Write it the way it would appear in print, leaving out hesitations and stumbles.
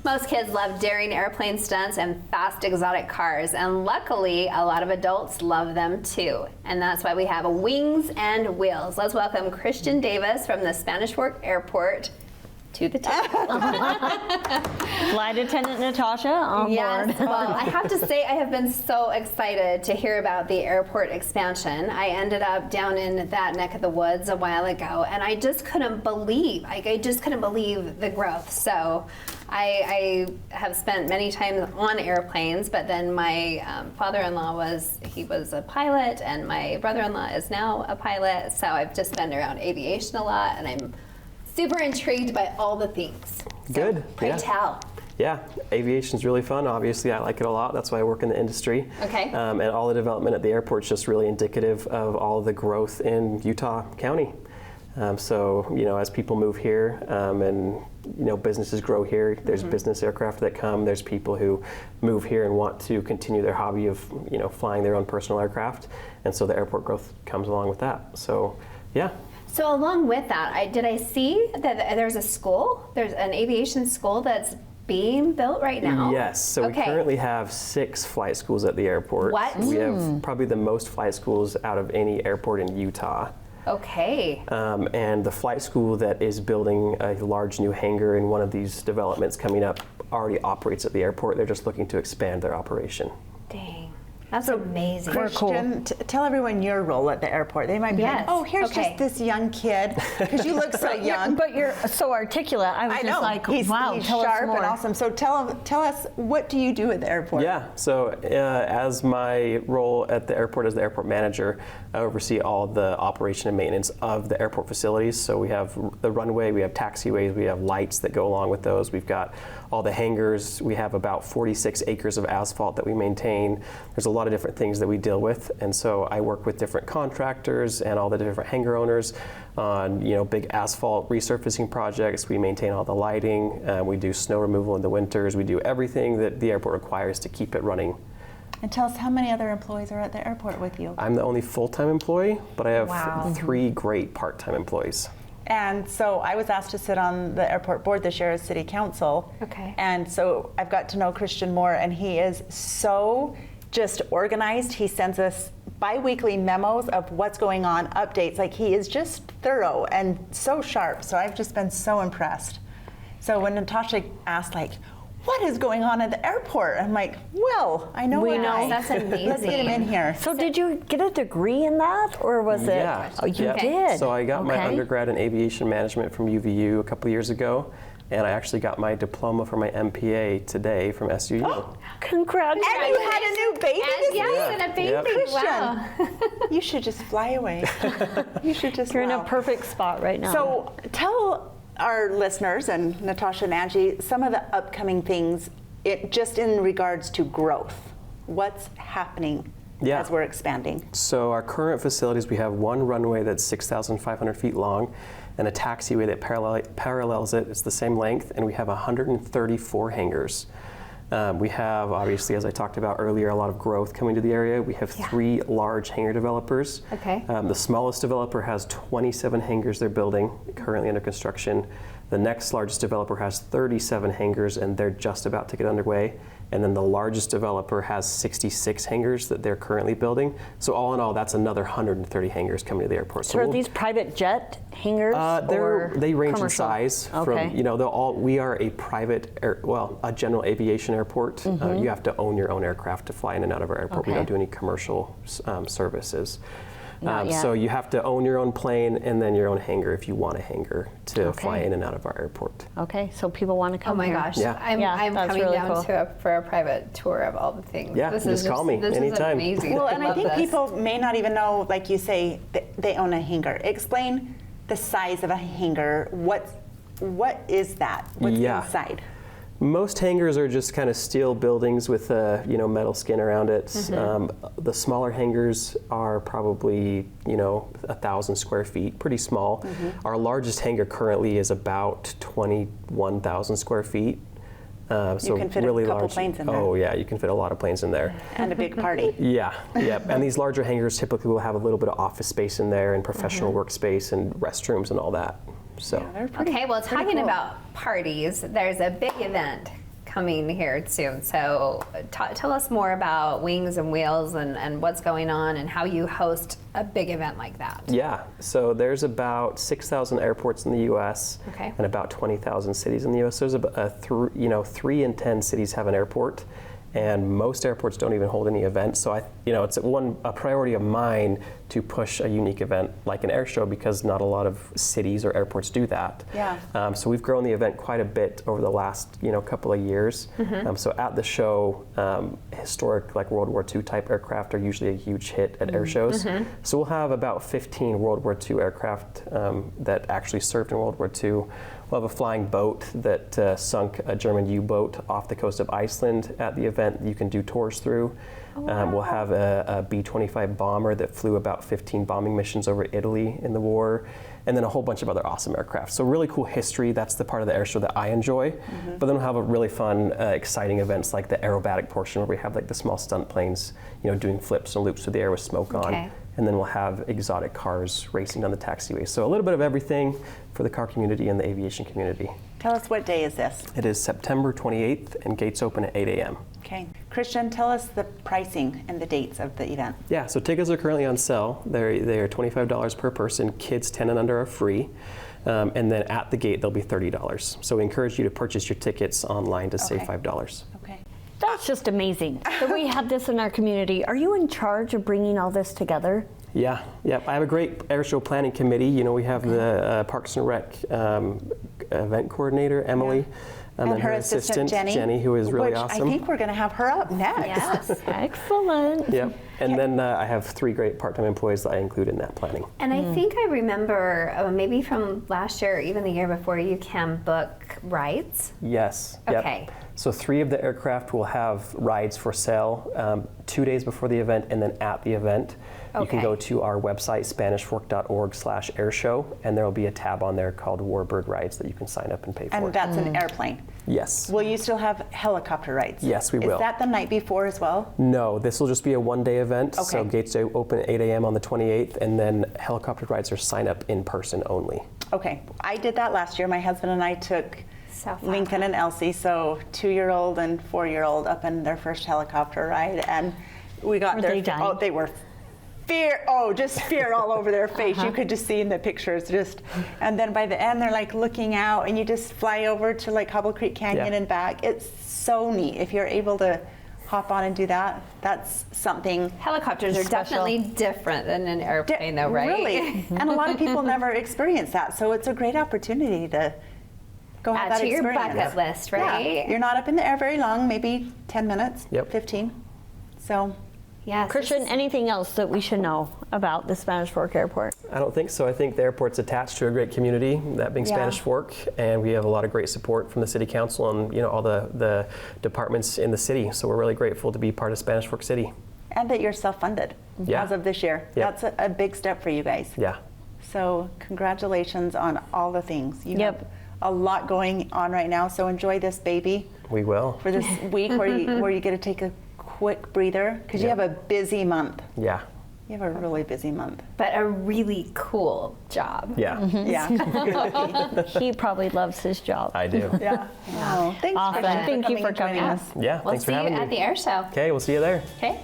Most kids love daring airplane stunts and fast exotic cars, and luckily a lot of adults love them too. And that's why we have Wings and Wheels. Let's welcome Christian Davis from the Spanish Fork Airport to the table. Flight attendant Natasha on Yes, board. well, I have to say I have been so excited to hear about the airport expansion. I ended up down in that neck of the woods a while ago, and I just couldn't believe, I just couldn't believe the growth. So I have spent many times on airplanes, but then my father-in-law was a pilot, and my brother-in-law is now a pilot. So I've just been around aviation a lot, and I'm super intrigued by all the things. Good. Pray tell. Yeah, aviation's really fun. Obviously, I like it a lot. That's why I work in the industry. Okay. And all the development at the airport is just really indicative of all the growth in Utah County. So, as people move here and, businesses grow here, there's business aircraft that come. There's people who move here and want to continue their hobby of, flying their own personal aircraft. And so the airport growth comes along with that. So, yeah. So along with that, did I see that there's a school? There's an aviation school that's being built right now? Yes, so we currently have 6 flight schools at the airport. What? We have probably the most flight schools out of any airport in Utah. Okay. And the flight school that is building a large new hangar in one of these developments coming up already operates at the airport. They're just looking to expand their operation. Dang. That's amazing. Christian, tell everyone your role at the airport. They might be like, oh, here's just this young kid, because you look so young. But you're so articulate. I was just like, wow, he's tell sharp us more. and awesome. So tell us, what do you do at the airport? Yeah, so as my role at the airport as the airport manager, I oversee all the operation and maintenance of the airport facilities. So we have the runway, we have taxiways, we have lights that go along with those. We've got all the hangars. We have about 46 acres of asphalt that we maintain. There's a lot of different things that we deal with, and so I work with different contractors and all the different hangar owners on big asphalt resurfacing projects. We maintain all the lighting. We do snow removal in the winters. We do everything that the airport requires to keep it running. And tell us, how many other employees are at the airport with you? I'm the only full-time employee, but I have 3 great part-time employees. And so I was asked to sit on the airport board this year as city council. Okay. And so I've got to know Christian more, and he is so just organized. He sends us bi-weekly memos of what's going on, updates. Like, he is just thorough and so sharp. So I've just been so impressed. So when Natasha asked, what is going on at the airport? I'm like, well, I know. We know. That's amazing. Let's get him in here. So did you get a degree in that, or was it? Yeah. Oh, you Yeah. did? So I got my Okay. undergrad in aviation management from UVU a couple years ago, and I actually got my diploma for my MPA today from SUU. Congratulations. And you had a new baby this week? Yes, and a baby. Yep. Christian, Wow. you should just fly away. You should just You're in a wow. perfect spot right now. So tell our listeners, and Natasha and Angie, some of the upcoming things just in regards to growth. What's happening as we're expanding? So our current facilities, we have one runway that's 6,500 feet long and a taxiway that parallels it. It's the same length, and we have 134 hangars. We have, obviously, as I talked about earlier, a lot of growth coming to the area. We have 3 large hangar developers. Okay. The smallest developer has 27 hangars they're building, currently under construction. The next largest developer has 37 hangars, and they're just about to get underway. And then the largest developer has 66 hangars that they're currently building. So all in all, that's another 130 hangars coming to the airport. So are these private jet hangars? Or they range commercial? in size. Okay. From we are a private, a general aviation airport. You have to own your own aircraft to fly in and out of our airport. We Okay. don't do any commercial services. Not yet. So you have to own your own plane and then your own hangar if you want a hangar to fly Okay. in and out of our airport. Okay, so people want to come Oh my here. gosh. Yeah. I'm that's coming really down cool. for a private tour of all the things. Yeah, this just call me this anytime. Is amazing. Well, and I love think this. people may not even know, like you say, they own a hangar. Explain the size of a hangar. What is that? What's Yeah. inside? Most hangars are just kind of steel buildings with metal skin around it. The smaller hangars are probably 1,000 square feet, pretty small. Our largest hangar currently is about 21,000 square feet. So You can fit really a couple large. planes in there. Oh yeah, you can fit a lot of planes in there. And a big party. Yeah, yeah. And these larger hangars typically will have a little bit of office space in there and professional workspace and restrooms and all that. So They're pretty, Okay, well, pretty talking cool. about parties, there's a big event coming here soon. So tell us more about Wings and Wheels and what's going on and how you host a big event like that. Yeah, so there's about 6,000 airports in the U.S. Okay. and about 20,000 cities in the U.S. So there's 3 in 10 cities have an airport, and most airports don't even hold any events. So it's a priority of mine to push a unique event like an air show, because not a lot of cities or airports do that. Yeah. So we've grown the event quite a bit over the last couple of years. So at the show, historic like World War II type aircraft are usually a huge hit at air shows. So we'll have about 15 World War II aircraft that actually served in World War II. We'll have a flying boat that sunk a German U-boat off the coast of Iceland at the event you can do tours through. We'll have a B-25 bomber that flew about 15 bombing missions over Italy in the war, and then a whole bunch of other awesome aircraft. So really cool history. That's the part of the air show that I enjoy. But then we'll have a really fun, exciting events like the aerobatic portion, where we have like the small stunt planes, doing flips and loops through the air with smoke on. Okay. And then we'll have exotic cars racing on the taxiway. So a little bit of everything for the car community and the aviation community. Tell us, what day is this? It is September 28th, and gates open at 8 a.m. Okay. Christian, tell us the pricing and the dates of the event. Yeah, so tickets are currently on sale. They're $25 per person. Kids 10 and under are free. And then at the gate, they'll be $30. So we encourage you to purchase your tickets online to save $5. Okay. That's just amazing that we have this in our community. Are you in charge of bringing all this together? Yeah, I have a great air show planning committee. We have the Parks and Rec event coordinator, Emily. And then her assistant, Jenny, who is really which awesome. I think we're going to have her up next. Yes. Excellent. Yep. And then I have 3 great part-time employees that I include in that planning. And I think I remember maybe from last year or even the year before, you can book rides. Yes. Yep. Okay. So 3 of the aircraft will have rides for sale 2 days before the event, and then at the event. You can Okay. go to our website, SpanishFork.org/airshow, and there will be a tab on there called Warbird Rides that you can sign up and pay for. And that's an airplane. Yes. Will you still have helicopter rides? Yes, we will. Is that the night before as well? No, this will just be a one-day event. So Okay. gates open at 8 a.m. on the 28th, and then helicopter rides are sign up in person only. Okay. I did that last year. My husband and I took So fun. Lincoln and Elsie, so 2-year-old and 4-year-old, up in their first helicopter ride, and we got Were there. they dying? Oh, they were just fear all over their face. You could just see in the pictures, and then by the end they're like looking out, and you just fly over to like Hobble Creek Canyon Yeah. and back. It's so neat. If you're able to hop on and do that, that's something. Helicopters are Special. definitely different than an airplane, though, right? Really, and a lot of people never experience that, so it's a great opportunity to go have Add that to your experience. bucket list, right? Yeah. You're not up in the air very long, maybe 10 minutes, Yep. 15. So, Yes. Christian, anything else that we should know about the Spanish Fork Airport? I don't think so. I think the airport's attached to a great community, that being Yeah. Spanish Fork, and we have a lot of great support from the City Council and all the departments in the city. So we're really grateful to be part of Spanish Fork City. and that you're self-funded Yeah. as of this year. Yep. That's a big step for you guys. Yeah. So congratulations on all the things. You Yep. have a lot going on right now, so enjoy this baby We will. for this week where you get to take a quick breather, because you Yeah. have a busy month. Yeah. You have a really busy month. But a really cool job. Yeah. Yeah. He probably loves his job. I do. Yeah. Oh, thanks, Awesome. Christian, Thank you for and joining coming. us. Yeah. We'll Thanks for see you having at me. the air show. Okay, we'll see you there. Okay.